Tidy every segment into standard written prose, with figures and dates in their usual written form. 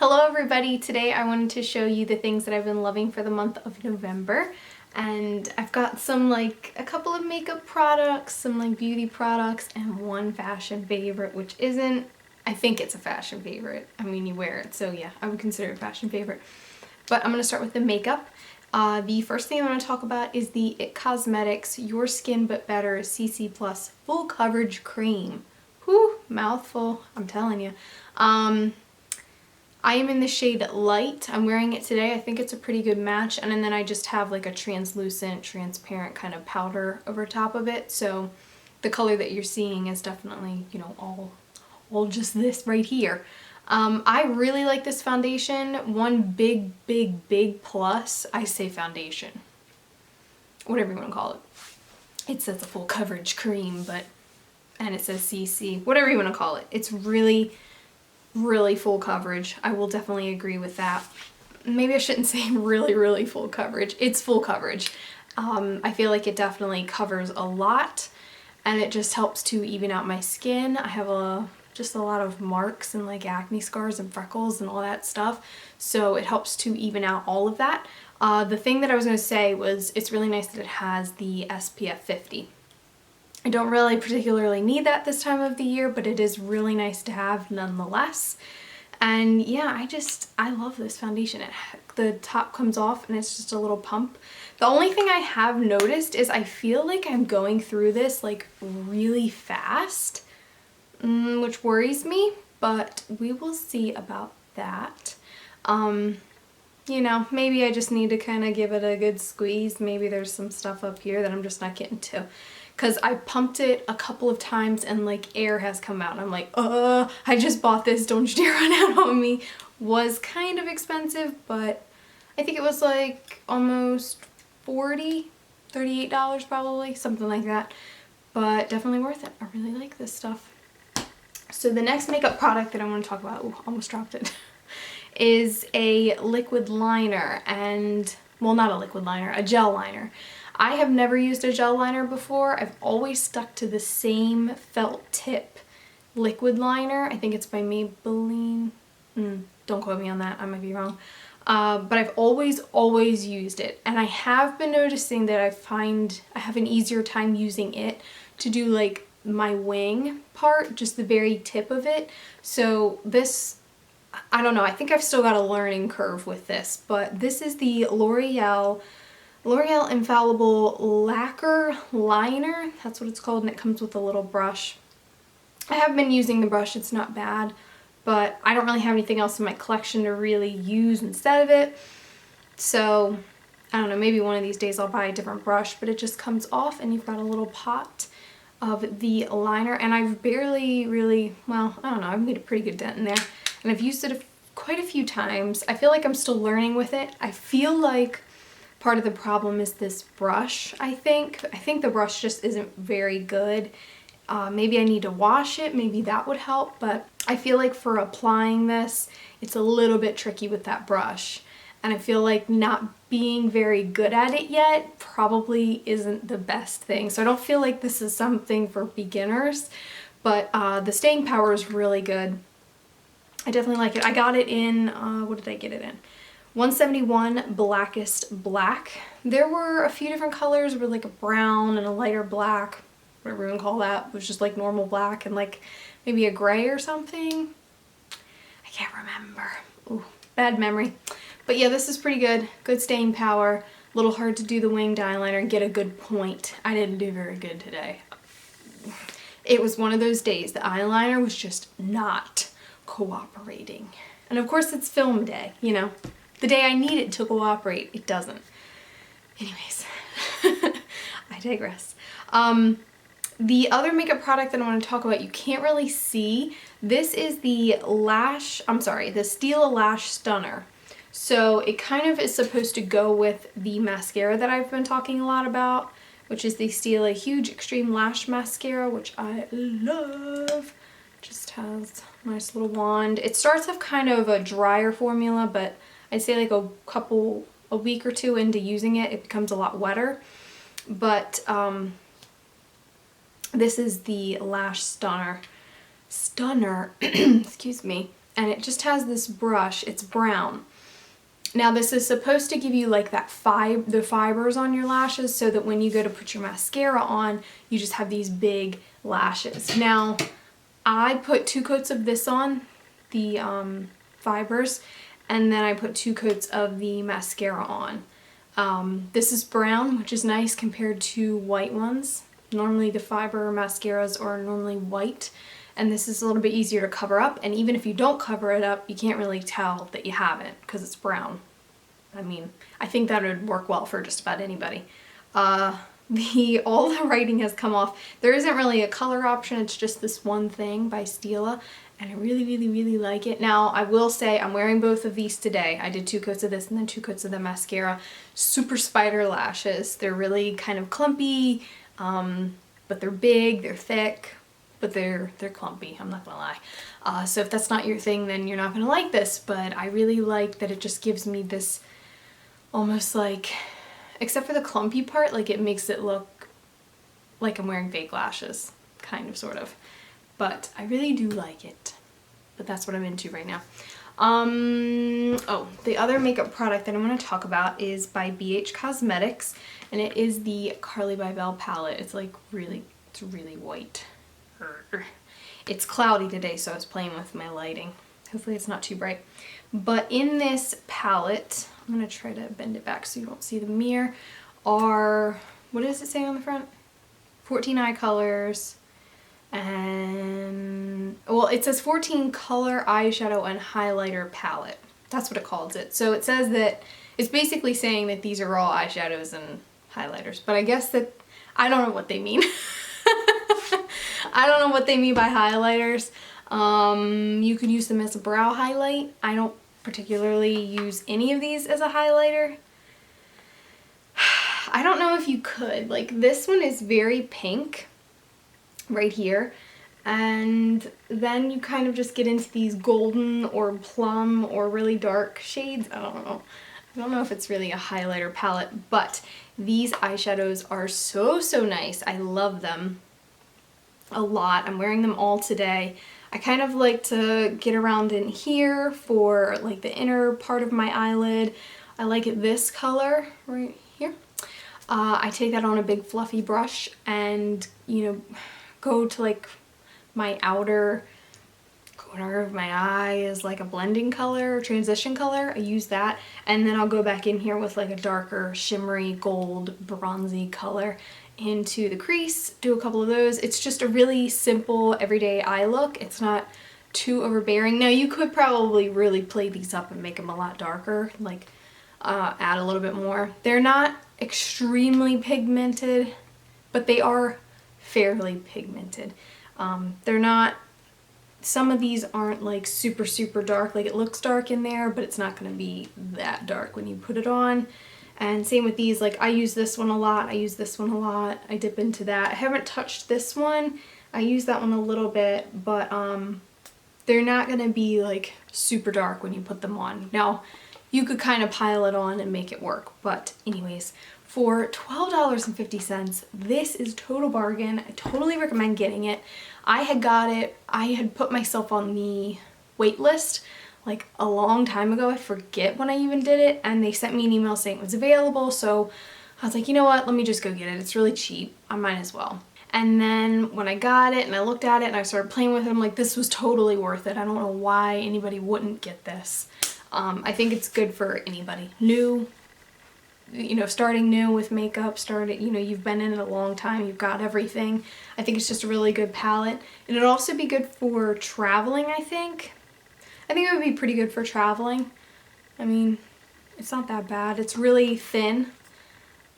Hello everybody! Today I wanted to show you the things that I've been loving for the month of November. And I've got some a couple of makeup products, some beauty products, and one fashion favorite, which isn't, I think it's a fashion favorite. I mean, you wear it, so yeah, I would consider it a fashion favorite. But I'm going to start with the makeup. The first thing I'm going to talk about is the IT Cosmetics Your Skin But Better CC Plus Full Coverage Cream. Whew, mouthful, I'm telling you. I am in the shade Light. I'm wearing it today. I think it's a pretty good match. And then I just have like a translucent, transparent kind of powder over top of it. So the color that you're seeing is definitely, you know, all just this right here. I really like this foundation. One big plus, I say foundation. Whatever you want to call it. It says a full coverage cream, and it says CC. Whatever you want to call it. It's really full coverage. I will definitely agree with that. Maybe I shouldn't say really full coverage. It's full coverage. I feel like it definitely covers a lot, and it just helps to even out my skin. I have just a lot of marks and like acne scars and freckles and all that stuff, so it helps to even out all of that. The thing that I was going to say was it's really nice that it has the SPF 50. I don't really particularly need that this time of the year, but it is really nice to have nonetheless. And yeah, I love this foundation. The top comes off and it's just a little pump. The only thing I have noticed is I feel like I'm going through this like really fast, which worries me, but we will see about that. You know, maybe I just need to kind of give it a good squeeze. Maybe there's some stuff up here that I'm just not getting to. Because I pumped it a couple of times and like air has come out and I'm like, I just bought this, don't you dare run out on me. Was kind of expensive, but I think it was like almost $38 probably, something like that. But definitely worth it. I really like this stuff. So the next makeup product that I want to talk about, ooh, almost dropped it, is a liquid liner and, well, not a liquid liner, a gel liner. I have never used a gel liner before. I've always stuck to the same felt tip liquid liner. I think it's by Maybelline. Don't quote me on that. I might be wrong. But I've always used it. And I have been noticing that I have an easier time using it to do like my wing part, just the very tip of it. So this, I don't know. I think I've still got a learning curve with this. But this is the L'Oreal Infallible Lacquer liner. That's what it's called, and it comes with a little brush. I have been using the brush. It's not bad, but I don't really have anything else in my collection to really use instead of it. So I don't know, maybe one of these days I'll buy a different brush, but it just comes off and you've got a little pot of the liner, and I've barely really, well, I don't know, I've made a pretty good dent in there, and I've used it quite a few times. I feel like I'm still learning with it. I feel like part of the problem is this brush, I think. I think the brush just isn't very good. Maybe I need to wash it, maybe that would help, but I feel like for applying this, it's a little bit tricky with that brush. And I feel like not being very good at it yet probably isn't the best thing. So I don't feel like this is something for beginners, but the staying power is really good. I definitely like it. I got it in, what did I get it in? 171 Blackest Black. There were a few different colors. There were like a brown and a lighter black, whatever you want to call that. It was just like normal black and like maybe a gray or something. I can't remember. Ooh, bad memory. But yeah, this is pretty good. Good staying power. A little hard to do the winged eyeliner and get a good point. I didn't do very good today. It was one of those days. The eyeliner was just not cooperating. And of course it's film day, you know. The day I need it to cooperate, it doesn't. Anyways, I digress. The other makeup product that I want to talk about, you can't really see. This is the Stila Lash Stunner. So it kind of is supposed to go with the mascara that I've been talking a lot about, which is the Stila Huge Extreme Lash Mascara, which I love. Just has a nice little wand. It starts off kind of a drier formula, but I'd say like a week or two into using it, it becomes a lot wetter. But this is the Lash Stunner, excuse me. and it just has this brush. It's brown. Now this is supposed to give you like that the fibers on your lashes so that when you go to put your mascara on, you just have these big lashes. Now I put 2 coats of this on, the fibers, and then I put 2 coats of the mascara on. This is brown, which is nice compared to white ones. Normally the fiber mascaras are normally white, and this is a little bit easier to cover up, and even if you don't cover it up, you can't really tell that you haven't because it's brown. I mean, I think that would work well for just about anybody. All the writing has come off. There isn't really a color option, it's just this one thing by Stila, and I really, really, really like it. Now, I will say I'm wearing both of these today. I did 2 coats of this and then 2 coats of the mascara. Super spider lashes. They're really kind of clumpy, but they're big, they're thick, but they're clumpy, I'm not gonna lie. So if that's not your thing, then you're not gonna like this, but I really like that it just gives me this almost like, except for the clumpy part, like it makes it look like I'm wearing fake lashes, kind of, sort of. But I really do like it. But that's what I'm into right now. Oh, the other makeup product that I'm going to talk about is by BH Cosmetics, and it is the Carli Bybel palette. It's like really, it's really white. It's cloudy today, so I was playing with my lighting. Hopefully it's not too bright. But in this palette, I'm going to try to bend it back so you don't see the mirror, are, what does it say on the front? 14 eye colors, and, well, it says 14 color eyeshadow and highlighter palette. That's what it calls it. So it says that, it's basically saying that these are all eyeshadows and highlighters, but I guess that, I don't know what they mean. I don't know what they mean by highlighters. You could use them as a brow highlight. I don't particularly use any of these as a highlighter. I don't know if you could. Like, this one is very pink right here, and then you kind of just get into these golden or plum or really dark shades. I don't know. I don't know if it's really a highlighter palette, but these eyeshadows are so, so nice. I love them a lot. I'm wearing them all today. I kind of like to get around in here for like the inner part of my eyelid. I like it this color right here. I take that on a big fluffy brush and, you know, go to like my outer corner of my eye is like a blending color, transition color. I use that, and then I'll go back in here with like a darker shimmery gold bronzy color into the crease, do a couple of those. It's just a really simple everyday eye look. It's not too overbearing. Now you could probably really play these up and make them a lot darker, like add a little bit more. They're not extremely pigmented, but they are fairly pigmented. They're not, some of these aren't like super, super dark. Like, it looks dark in there, but it's not going to be that dark when you put it on. And same with these, like I use this one a lot, I use this one a lot, I dip into that. I haven't touched this one, I use that one a little bit, but they're not gonna be like super dark when you put them on. Now, you could kind of pile it on and make it work, but anyways, for $12.50, this is total bargain. I totally recommend getting it. I had got it, I had put myself on the wait list like a long time ago. I forget when I even did it, and they sent me an email saying it was available, so I was like, you know what, let me just go get it. It's really cheap, I might as well. And then when I got it and I looked at it and I started playing with it, I'm like, this was totally worth it. I don't know why anybody wouldn't get this. I think it's good for anybody new, you know, starting new with makeup, you know, you've been in it a long time, you've got everything. I think it's just a really good palette, and it'd also be good for traveling, I think. I think it would be pretty good for traveling. I mean, it's not that bad. It's really thin.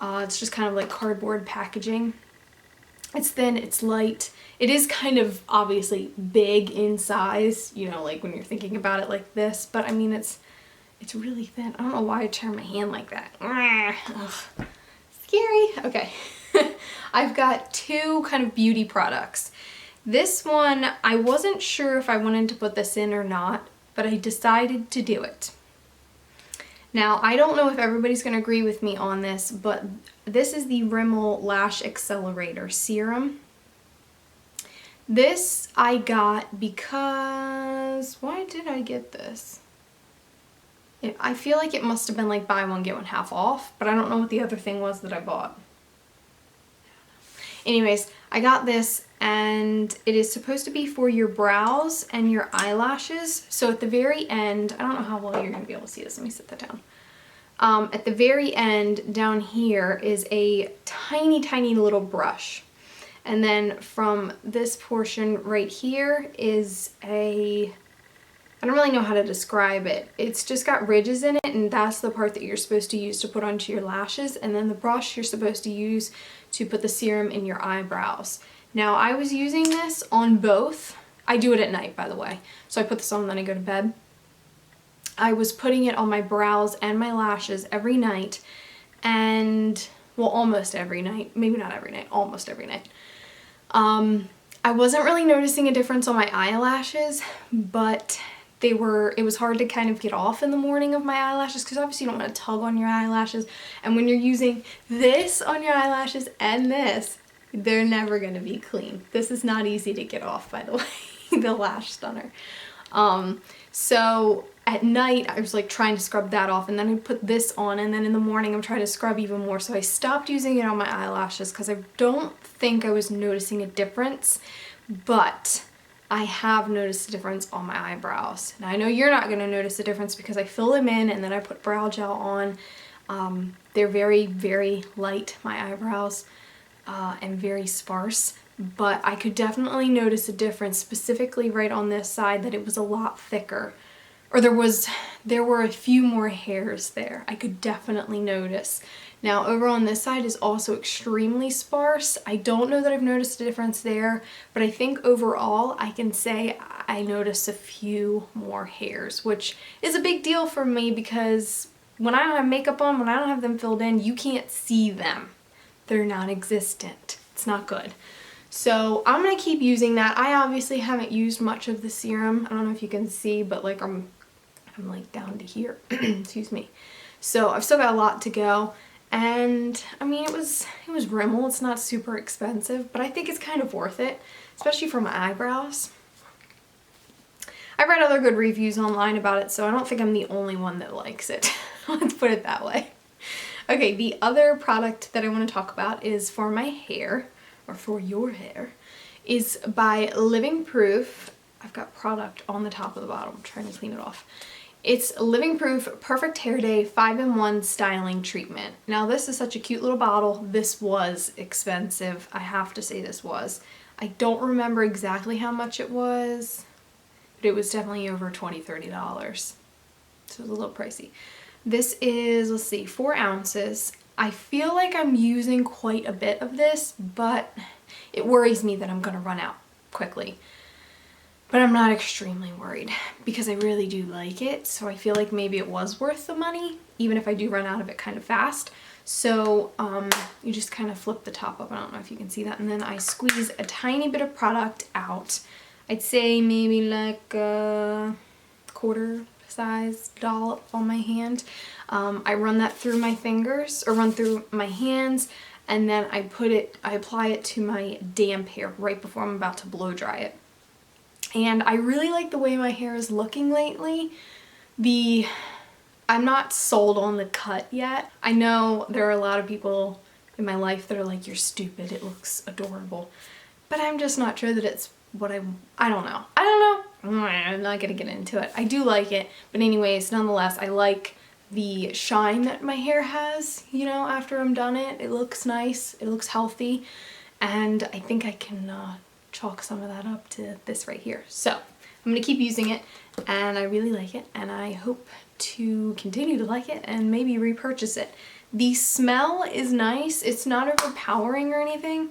It's just kind of like cardboard packaging. It's thin, it's light. It is kind of obviously big in size, you know, like when you're thinking about it like this, but I mean, it's really thin. I don't know why I turn my hand like that. Ugh. Scary. Okay. I've got 2 kind of beauty products. This one, I wasn't sure if I wanted to put this in or not, but I decided to do it. Now, I don't know if everybody's going to agree with me on this, but this is the Rimmel Lash Accelerator Serum. This I got because, why did I get this? I feel like it must have been like buy one get one half off, but I don't know what the other thing was that I bought. Anyways, I got this and it is supposed to be for your brows and your eyelashes. So at the very end, I don't know how well you're gonna be able to see this. Let me set that down. At the very end down here is a tiny, tiny little brush. And then from this portion right here is a, I don't really know how to describe it. It's just got ridges in it, and that's the part that you're supposed to use to put onto your lashes. And then the brush you're supposed to use to put the serum in your eyebrows. Now I was using this on both. I do it at night, by the way. So I put this on and then I go to bed. I was putting it on my brows and my lashes every night, and well, almost every night, maybe not every night, almost every night. I wasn't really noticing a difference on my eyelashes, but it was hard to kind of get off in the morning of my eyelashes, because obviously you don't want to tug on your eyelashes, and when you're using this on your eyelashes and this, they're never going to be clean. This is not easy to get off, by the way, the lash stunner. So at night I was like trying to scrub that off, and then I put this on, and then in the morning I'm trying to scrub even more. So I stopped using it on my eyelashes because I don't think I was noticing a difference, but I have noticed a difference on my eyebrows. Now I know you're not going to notice a difference because I fill them in and then I put brow gel on. They're very, very light, my eyebrows, and very sparse. But I could definitely notice a difference, specifically right on this side, that it was a lot thicker. Or there were a few more hairs there. I could definitely notice. Now over on this side is also extremely sparse. I don't know that I've noticed a difference there, but I think overall I can say I noticed a few more hairs, which is a big deal for me because when I don't have makeup on, when I don't have them filled in, you can't see them. They're non-existent. It's not good. So I'm going to keep using that. I obviously haven't used much of the serum. I don't know if you can see, but like I'm like down to here. Excuse me. So I've still got a lot to go. And I mean, it was Rimmel. It's not super expensive, but I think it's kind of worth it, especially for my eyebrows. I read other good reviews online about it, so I don't think I'm the only one that likes it. Let's put it that way. Okay, the other product that I want to talk about is for my hair, or for your hair, is by Living Proof. I've got product on the top of the bottle. I'm trying to clean it off. It's Living Proof Perfect Hair Day 5-in-1 Styling Treatment. Now this is such a cute little bottle. This was expensive. I have to say this was. I don't remember exactly how much it was, but it was definitely over $20, $30. So it was a little pricey. This is, let's see, 4 ounces. I feel like I'm using quite a bit of this, but it worries me that I'm going to run out quickly. But I'm not extremely worried because I really do like it, so I feel like maybe it was worth the money, even if I do run out of it kind of fast. So you just kind of flip the top up. I don't know if you can see that. And then I squeeze a tiny bit of product out. I'd say maybe like a quarter size dollop on my hand. I run that through my fingers, or run through my hands, and then I apply it to my damp hair right before I'm about to blow dry it. And I really like the way my hair is looking lately. I'm not sold on the cut yet. I know there are a lot of people in my life that are like, you're stupid, it looks adorable. But I'm just not sure that it's what I don't know. I'm not gonna get into it. I do like it, but anyways, nonetheless, I like the shine that my hair has, you know, after I'm done it. It looks nice, it looks healthy, and I think I can chalk some of that up to this right here. So I'm gonna keep using it, and I really like it, and I hope to continue to like it and maybe repurchase it. The smell is nice. It's not overpowering or anything.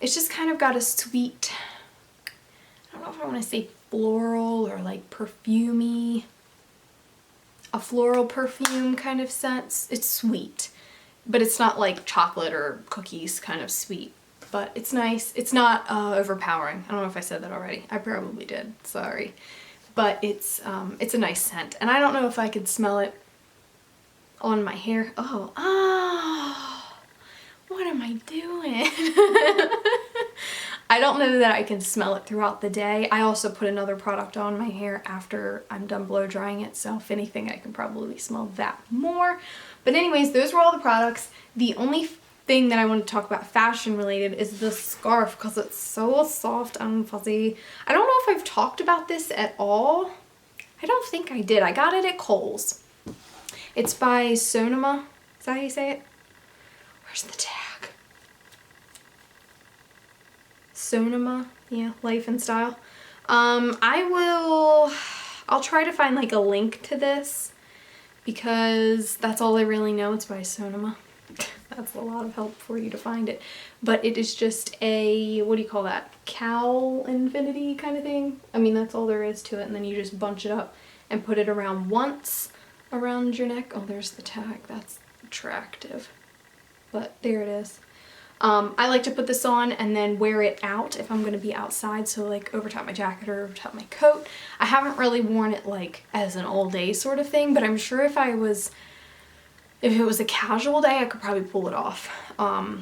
It's just kind of got a sweet, I don't know if I want to say floral or like perfumey, a floral perfume kind of sense. It's sweet, but it's not like chocolate or cookies kind of sweet, but it's nice. It's not overpowering. I don't know if I said that already. I probably did, sorry. But it's a nice scent, and I don't know if I could smell it on my hair. Oh, what am I doing? I don't know that I can smell it throughout the day. I also put another product on my hair after I'm done blow drying it, so if anything I can probably smell that more. But anyways, those were all the products. The only thing that I want to talk about fashion related is the scarf because it's so soft and fuzzy. I don't know if I've talked about this at all. I don't think I did. I got it at Kohl's. It's by Sonoma. Is that how you say it? Where's the tag? Sonoma, yeah, Life and Style. I'll try to find like a link to this because that's all I really know. It's by Sonoma. That's a lot of help for you to find it. But it is just a, what do you call that? Cowl infinity kind of thing. I mean, that's all there is to it. And then you just bunch it up and put it around once around your neck. Oh, there's the tag. That's attractive. But there it is. I like to put this on and then wear it out if I'm going to be outside, so like over top my jacket or over top my coat. I haven't really worn it like as an all day sort of thing, but I'm sure if it was a casual day I could probably pull it off. I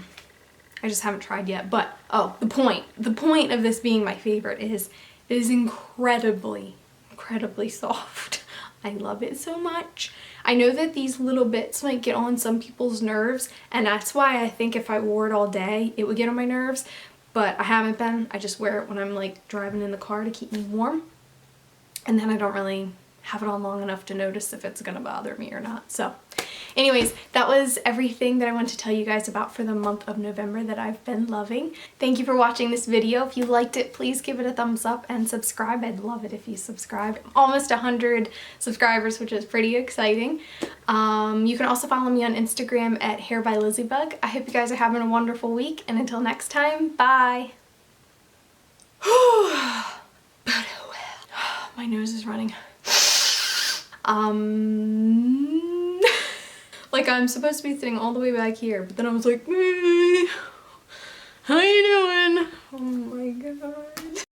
just haven't tried yet. But oh, the point of this being my favorite is it is incredibly soft. I love it so much. I know that these little bits might get on some people's nerves, and that's why I think if I wore it all day, it would get on my nerves, but I haven't been. I just wear it when I'm like driving in the car to keep me warm, and then I don't really have it on long enough to notice if it's gonna bother me or not. So anyways, that was everything that I wanted to tell you guys about for the month of November that I've been loving. Thank you for watching this video. If you liked it, please give it a thumbs up and subscribe. I'd love it if you subscribe. I'm almost 100 subscribers, which is pretty exciting. You can also follow me on Instagram at hairbylizzybug. I hope you guys are having a wonderful week, and until next time, bye. My nose is running. Like I'm supposed to be sitting all the way back here, but then I was like,